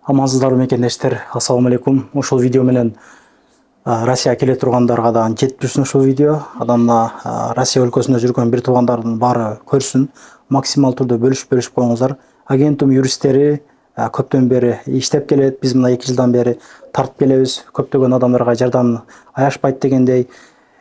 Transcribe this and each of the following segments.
Амансыздар мекендештер, ассаламу алейкум. Ушул видео менен Россия келе тургандарга да жетип жүрсүн ушул видео. Адамна Россия өлкөсүндө жүргөн бир туугандардын баары көрсүн. Максимал түрдө бөлүшүп коюңуздар. Агентум юристтери көптөн бери иштеп келет. Биз мына 2 жылдан бери тартып келебиз. Көптөгөн адамдарга жардам аяшпайт дегендей.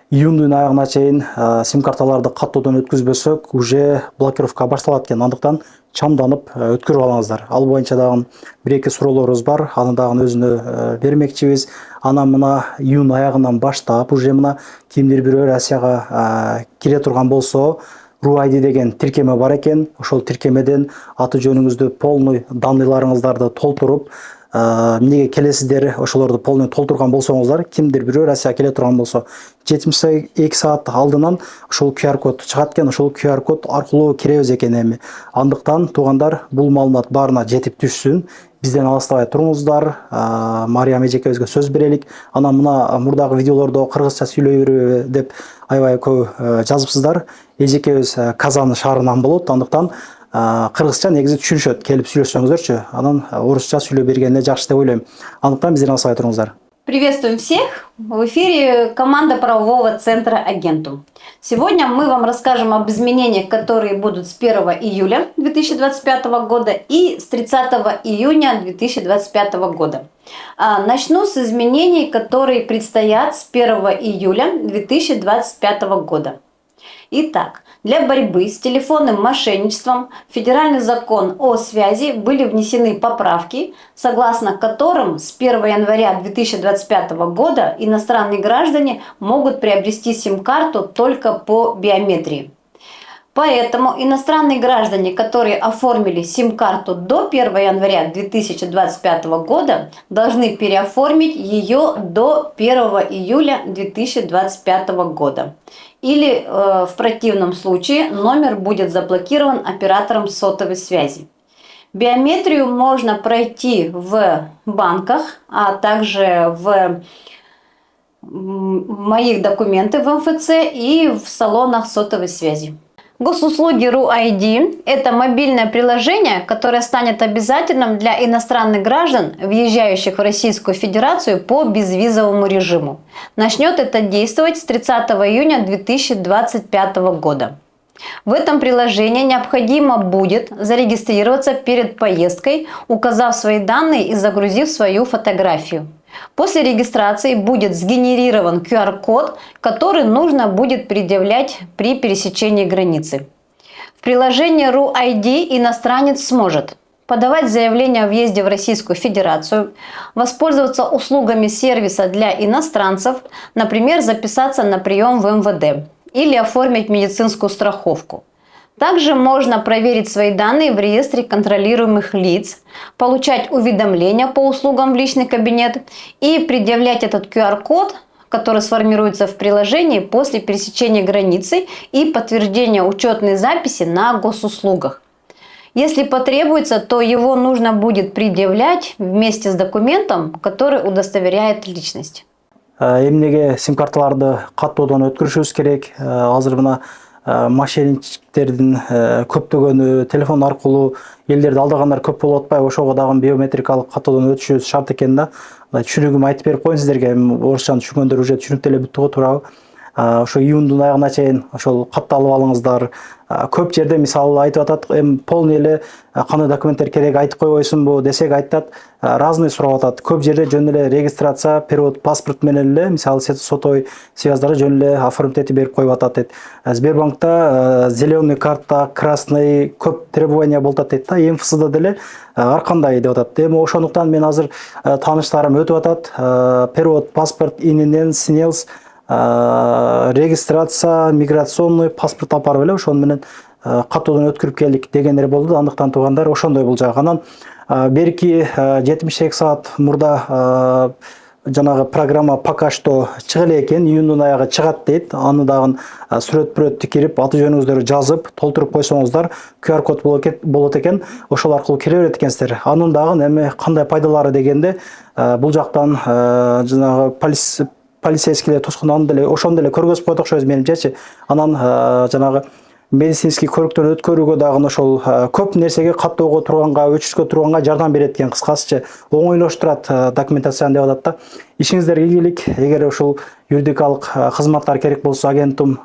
Июндун аягына чейин сим карталарды каттоодон өткүзбөсөк, уже блокировка башталат экен. Андыктан чамданып өткөрүп алыңыздар. Ал боюнча дагы 1-2 суроолорубуз бар. Аны дагы өзүнө бермекчибиз. Анан мына июнь аягынан баштап уже мына кимдир бирөө Россияга кире турган болсо, RUID деген тиркеме бар экен. Ошол тиркемеден аты жөнүңүздү, полный данныйларыңыздарды толтуруп, эмнеге келесиздер, ошолорду полный толтурган болсоңуздар, кимдир бирөө Россияга келе турган болсо, 72 саат алдынан ошол QR код чыгат экен. Ошол QR код аркылуу киребиз экен эми. Андыктан туугандар, бул маалымат баарына жетип түшсүн. Бизден алыстабай туруңуздар. Мариям эжекебизге сөз берелик. Анан мына мурдагы видеолордо кыргызча сүйлөйбүрбү деп аябай көп жазыпсыздар. Эжекебиз Казан шаарынан болот. Андыктан кыргызча негизи түшүнүшөт, келип сүйлөшсөңүздөрчү. Анан орусча сүйлөп бергенде жакшы деп ойлойм. Андыктан бизден алыстабай туруңуздар. Приветствуем всех! В эфире команда правового центра «Агентум». Сегодня мы вам расскажем об изменениях, которые будут с 1 июля 2025 года и с 30 июня 2025 года. Начну с изменений, которые предстоят с 1 июля 2025 года. Итак, для борьбы с телефонным мошенничеством в Федеральный закон о связи были внесены поправки, согласно которым с 1 января 2025 года иностранные граждане могут приобрести сим-карту только по биометрии. Поэтому иностранные граждане, которые оформили сим-карту до 1 января 2025 года, должны переоформить ее до 1 июля 2025 года. Или в противном случае номер будет заблокирован оператором сотовой связи. Биометрию можно пройти в банках, а также в моих документах в МФЦ и в салонах сотовой связи. Госуслуги RUID – это мобильное приложение, которое станет обязательным для иностранных граждан, въезжающих в Российскую Федерацию по безвизовому режиму. Начнет это действовать с 30 июня 2025 года. В этом приложении необходимо будет зарегистрироваться перед поездкой, указав свои данные и загрузив свою фотографию. После регистрации будет сгенерирован QR-код, который нужно будет предъявлять при пересечении границы. В приложении RUID иностранец сможет подавать заявление о въезде в Российскую Федерацию, воспользоваться услугами сервиса для иностранцев, например, записаться на прием в МВД или оформить медицинскую страховку. Также можно проверить свои данные в реестре контролируемых лиц, получать уведомления по услугам в личный кабинет и предъявлять этот QR-код, который сформируется в приложении после пересечения границы и подтверждения учетной записи на госуслугах. Если потребуется, то его нужно будет предъявлять вместе с документом, который удостоверяет личность. Эмнеге сим-карталарды каттоодон өткөрүшүбүз керек? Азыр мына мошенниктердин көптөгөнү телефон аркылуу элдерди алдагандар көп болуп атпайбы? Ошого дагы биометрикалык каттоодон өтүшүбүз шарт экенда. Түшүнүгүм айтып берип коеюн сиздерге. Орусчаны түшүнгөндөр уже түшүнүп деле бүттү го, туурабы? Ошо июндун аягына чейин ошол катталып алыңыздар. Көп жерде мисалы айтып атат, полный эле кандай документтер керек айтып койбойсуңбу десек айтат, разный сурап атат. Көп жерде жөн эле регистрация, перевод, паспорт менен эле, мисалы сотовый связьдары жөн эле оформить этип берип коюп атат дейт. Сбербанкта зеленый карта, красный көп требования болуп атат дейт да, МФЦда деле ар кандай деп атат. Эми ошондуктан мен азыр тааныштарым өтүп атат, перевод, паспорт ининен СНИЛС, регистрация, миграционный паспорт апарып эле ошону менен каттоодон өткөрүп келдик дегендер болду. Андыктан туугандар ошондой бул жагы. Анан берки 72 саат мурда жанагы программа пока что чыга эле экен, июндун аягы чыгат дейт. Аны дагы сүрөт тикирип, аты жөнүңүздөрдү жазып, толтуруп койсоңуздар, QR код болот экен. Ошол аркылуу кире берет экенсиздер. Анын дагы эми кандай пайдалары дегенде, бул жактан жанагы полицейскийлер тоскондон деле ошону деле көргөзүп койдук окшойбуз менимчечи. Анан жанагы медицинский көрүктөн өткөрүүгө дагы ошол көп нерсеге каттоого турганга, өчүшкө турганга жардам берет экен. Кыскасыча оңойлоштурат документацияны деп атат да. Ишиңиздерге ийгилик. Эгер ушул юридикалык кызматтар керек болсо агенттум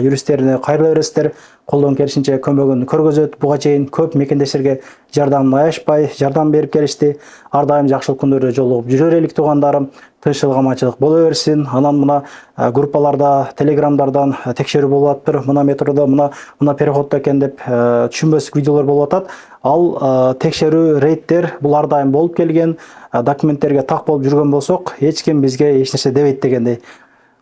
юристтерине кайрыла бересиздер. Колдон келишинче көмөгүн көргөзөт. Буга чейин көп мекендештерге жардамын аябай жардам берип келишти. Ар дайым жакшылык күндөрдө жолугуп жүрө берелик туугандарым. Тынччылык аманчылык боло берсин. Анан мына группаларда, телеграмдардан текшерүү болуп атыптыр. Мына метрода, мына переходдо экен деп түшүнбөстүк видеолор болуп атат. Ал текшерүү, рейдтер бул ар дайым болуп келген. Документтерге так болуп жүргөн болсок, эч ким бизге эч нерсе дебейт дегендей.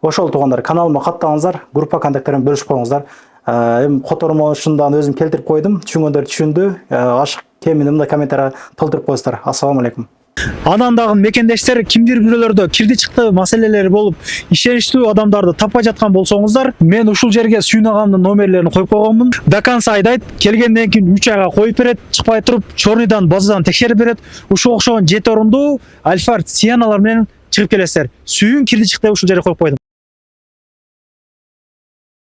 Ошол туугандар, каналыма каттаңыздар, группа контакттерин бөлүшүп коюңуздар. Эми котормошундан өзүм келтирип койдум. Түшүнгөндөр түшүндү. Ашык кемини мында комментарийга толтуруп коесуздар. Ассаламу алейкум. Анан дагы мекендештер кимдир бирөөлөрдө кирди чыкты маселелери болуп, ишеничтүү адамдарды таппай жаткан болсоңуздар, мен ушул жерге Сүйүн агамдын номерлерин коюп койгонмун. До конца айдайт, келгенден кийин 3 айга коюп берет, чыкпай туруп, чорныйдан, базадан текшерип берет. Ушул окшогон 7 орундуу Альфард Сиеналар менен чыгып келесиздер. Сүйүн кирди чыкты ушул жерге коюп койдум.